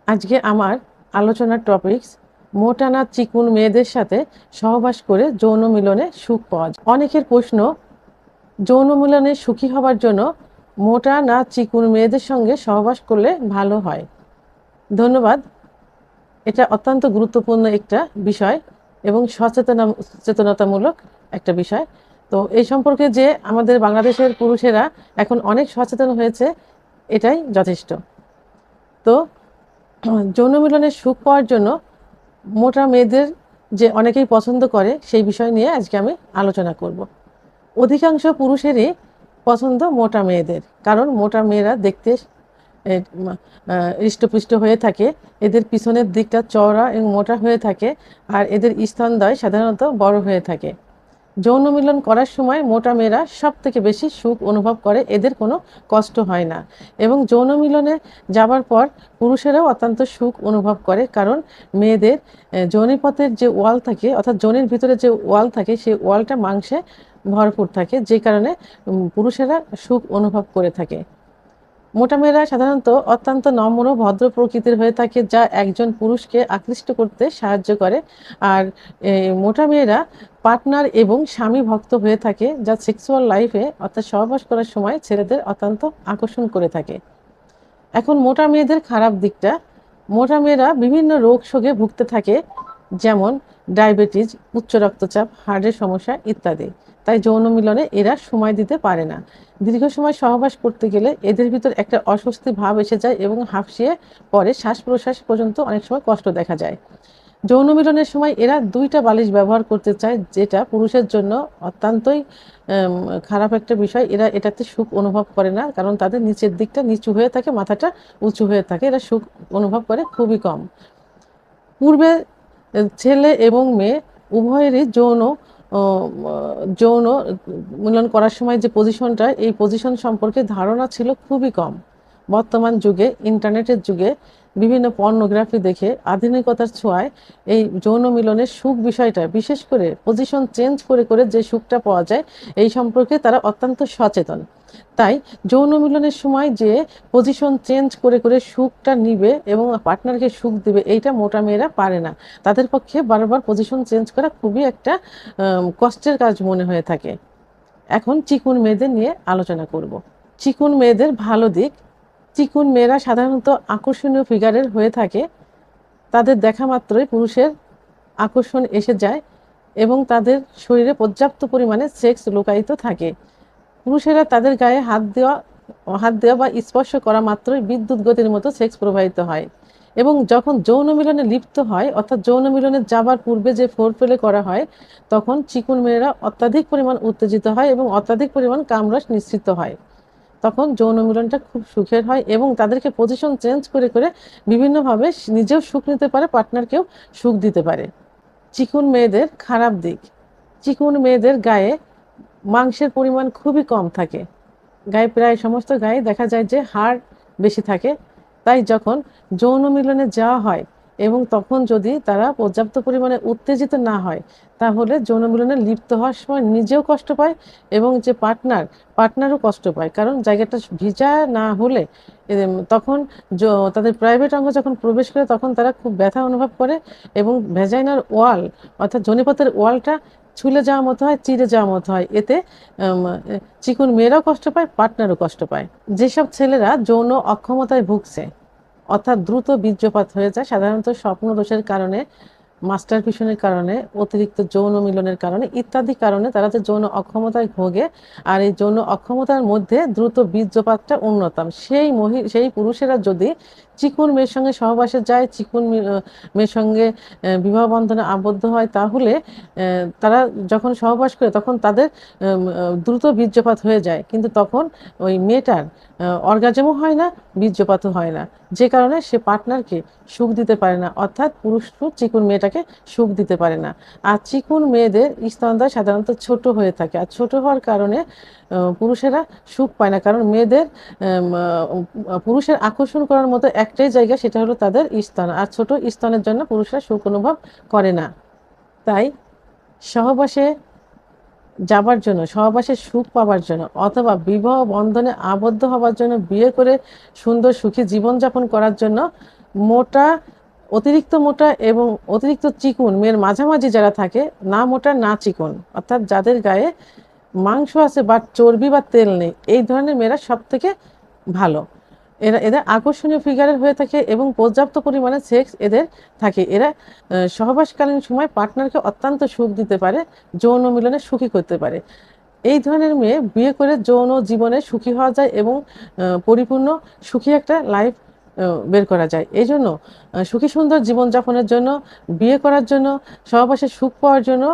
আজকে আমার আলোচনার টপিকস মোটা না চিকুন মেয়েদের সাথে সহবাস করে যৌন মিলনে সুখ পাওয়া যায়। অনেকের প্রশ্ন, যৌন মিলনে সুখী হবার জন্য মোটা না চিকুন মেয়েদের সঙ্গে সহবাস করলে ভালো হয়। ধন্যবাদ। এটা অত্যন্ত গুরুত্বপূর্ণ একটা বিষয় এবং সচেতনতামূলক একটা বিষয়। তো এই সম্পর্কে যে আমাদের বাংলাদেশের পুরুষেরা এখন অনেক সচেতন হয়েছে, এটাই যথেষ্ট। তো যৌন মিলনের সুখ পাওয়ার জন্য মোটা মেয়েদের যে অনেকেই পছন্দ করে সেই বিষয় নিয়ে আজকে আমি আলোচনা করব। অধিকাংশ পুরুষেরই পছন্দ মোটা মেয়েদের, কারণ মোটা মেয়েরা দেখতে হৃষ্টপুষ্ট হয়ে থাকে, এদের পিছনের দিকটা চওড়া এবং মোটা হয়ে থাকে, আর এদের স্তনদ্বয় সাধারণত বড় হয়ে থাকে। যৌন মিলন করার সময় মোটা মেয়েরা সব থেকে বেশি সুখ অনুভব করে, এদের কোনো কষ্ট হয় না। এবং যৌন মিলনে যাবার পর পুরুষেরাও অত্যন্ত সুখ অনুভব করে, কারণ মেয়েদের যোনিপথের যে ওয়াল থাকে, অর্থাৎ যোনির ভিতরে যে ওয়াল থাকে, সেই ওয়ালটা মাংসে ভরপুর থাকে, যে কারণে পুরুষেরা সুখ অনুভব করে থাকে। মোটা মেয়েরা সাধারণত অত্যন্ত নম্র ভদ্র প্রকৃতির হয়ে থাকে, যা একজন পুরুষকে আকৃষ্ট করতে সাহায্য করে। আর মোটা মেয়েরা পার্টনার এবং স্বামী ভক্ত হয়ে থাকে, যা সেক্সুয়াল লাইফে অর্থাৎ সহবাস করার সময় ছেলেদের অত্যন্ত আকর্ষণ করে থাকে। এখন মোটা মেয়েদের খারাপ দিকটা, মোটা মেয়েরা বিভিন্ন রোগ শোকে ভুগতে থাকে, যেমন ডায়াবেটিস, উচ্চ রক্তচাপ, হার্টের সমস্যা ইত্যাদি। তাই যৌন মিলনে এরা সময় দিতে পারে না। দীর্ঘ সময় সহবাস করতে গেলে এদের ভিতর একটা অস্বস্তি ভাব এসে যায় এবং হাঁফিয়ে পরে শ্বাস প্রশ্বাস পর্যন্ত অনেক সময় কষ্ট দেখা যায়। যৌন মিলনের সময় এরা দুইটা বালিশ ব্যবহার করতে চায়, যেটা পুরুষের জন্য অত্যন্তই খারাপ একটা বিষয়। এরা এটাতে সুখ অনুভব করে না, কারণ তাদের নিচের দিকটা নিচু হয়ে থাকে, মাথাটা উঁচু হয়ে থাকে, এরা সুখ অনুভব করে খুবই কম। পূর্বে ছেলে এবং মেয়ে উভয়েরই যৌন মিলন করার সময় যে পজিশনটা, এই পজিশন সম্পর্কে ধারণা ছিল খুবই কম। বর্তমান যুগে, ইন্টারনেটের যুগে বিভিন্ন পর্নোগ্রাফি দেখে আধুনিকতার ছোঁয়ায় এই যৌন মিলনের সুখ বিষয়টা, বিশেষ করে পজিশন চেঞ্জ করে করে যে সুখটা পাওয়া যায়, এই সম্পর্কে তারা অত্যন্ত সচেতন। তাই যৌন মিলনের সময় যে পজিশন চেঞ্জ করে করে সুখটা নিবে এবং পার্টনারকে সুখ দিবে, এইটা মোটা মেয়েরা পারে না। তাদের পক্ষে বারবার পজিশন চেঞ্জ করা খুবই একটা কষ্টের কাজ মনে হয়ে থাকে। এখন চিকুন মেয়েদের নিয়ে আলোচনা করব। চিকুন মেয়েদের ভালো দিক, চিকুন মেয়েরা সাধারণত আকর্ষণীয় ফিগারের হয়ে থাকে। তাদের দেখা মাত্রই পুরুষের আকর্ষণ এসে যায় এবং তাদের শরীরে পর্যাপ্ত পরিমাণে সেক্স লুকায়িত থাকে। পুরুষেরা তাদের গায়ে হাত দেওয়া বা স্পর্শ করা মাত্রই বিদ্যুৎ গতির মতো সেক্স প্রবাহিত হয়। এবং যখন যৌন মিলনে লিপ্ত হয়, অর্থাৎ যৌন মিলনে যাবার পূর্বে যে ফোরপ্লে করা হয়, তখন চিকুন মেয়েরা অত্যাধিক পরিমাণ উত্তেজিত হয় এবং অত্যাধিক পরিমাণ কামরস নিঃসৃত হয়। তখন যৌন মিলনটা খুব সুখের হয় এবং তাদেরকে পজিশন চেঞ্জ করে করে বিভিন্নভাবে নিজেও সুখ নিতে পারে, পার্টনারকেও সুখ দিতে পারে। চিকুন মেয়েদের খারাপ দিক, চিকুন মেয়েদের গায়ে মাংসের পরিমাণ খুবই কম থাকে। গায়ে প্রায় সমস্ত গায়ে দেখা যায় যে হাড় বেশি থাকে। তাই যখন যৌন মিলনে যাওয়া হয় এবং তখন যদি তারা পর্যাপ্ত পরিমাণে উত্তেজিত না হয়, তাহলে যৌন মিলনে লিপ্ত হওয়ার সময় নিজেও কষ্ট পায় এবং যে পার্টনারও কষ্ট পায়, কারণ জায়গাটা ভিজা না হলে তখন তাদের প্রাইভেট অঙ্গ যখন প্রবেশ করে তখন তারা খুব ব্যথা অনুভব করে এবং ভ্যাজাইনার ওয়াল, অর্থাৎ যোনিপথের ওয়ালটা ছুলে যাওয়ার মতো হয়, চিড়ে যাওয়ার মতো হয়। এতে চিকুন মেয়েরাও কষ্ট পায়, পার্টনারও কষ্ট পায়। যেসব ছেলেরা যৌন অক্ষমতায় ভুগছে, অর্থাৎ দ্রুত বীর্যপাত হয়ে যায়, সাধারণত স্বপ্ন দোষের কারণে, মাস্টারবেশনের কারণে, অতিরিক্ত যৌন মিলনের কারণে ইত্যাদি কারণে তারা যে যৌন অক্ষমতায় ভোগে, আর এই যৌন অক্ষমতার মধ্যে দ্রুত বীর্যপাতটা অন্যতম। সেই পুরুষেরা যদি চিকুন মেয়ের সঙ্গে সহবাসে যায়, চিকুন মেয়ের সঙ্গে বিবাহ বন্ধনে আবদ্ধ হয়, তাহলে তারা যখন সহবাস করে তখন তাদের দ্রুত বীর্যপাত হয়ে যায়, কিন্তু তখন ওই মেয়েটার অর্গাজমও হয় না, বীর্যপাতও হয় না, যে কারণে সে পার্টনারকে সুখ দিতে পারে না, অর্থাৎ পুরুষ চিকুন মেয়েটাকে সুখ দিতে পারে না। আর চিকুন মেয়েদের স্তনদ্বয় সাধারণত ছোট হয়ে থাকে, আর ছোট হওয়ার কারণে পুরুষেরা সুখ পায় না, কারণ মেয়েদের পুরুষের আকর্ষণ করার মতো একটাই জায়গা, সেটা হলো তাদের স্তন, আর ছোট স্তনের জন্য পুরুষরা সুখ অনুভব করে না। তাই সহবাসে যাবার জন্য, সহবাসে সুখ পাবার জন্য, অথবা বিবাহ বন্ধনে আবদ্ধ হবার জন্য, বিয়ে করে সুন্দর সুখী জীবনযাপন করার জন্য মোটা, অতিরিক্ত মোটা এবং অতিরিক্ত চিকন, মেয়ের মাঝামাঝি যারা থাকে, না মোটা না চিকন, অর্থাৎ যাদের গায়ে মাংস আছে বা চর্বি বা তেল নেই, এই ধরনের মেয়েরা সব থেকে ভালো। এদের আকর্ষণীয় ফিগারের হয়ে থাকে এবং পর্যাপ্ত পরিমাণে সেক্স এদের থাকে। এরা সহবাসকালীন সময় পার্টনারকে অত্যন্ত সুখ দিতে পারে, যৌন মিলনে সুখী করতে পারে। এই ধরনের মেয়ে বিয়ে করে যৌন জীবনে সুখী হওয়া যায় এবং পরিপূর্ণ সুখী একটা লাইফ বের করা যায়। এই জন্য সুখী সুন্দর জীবনযাপনের জন্য, বিয়ে করার জন্য, সহবাসে সুখ পাওয়ার জন্য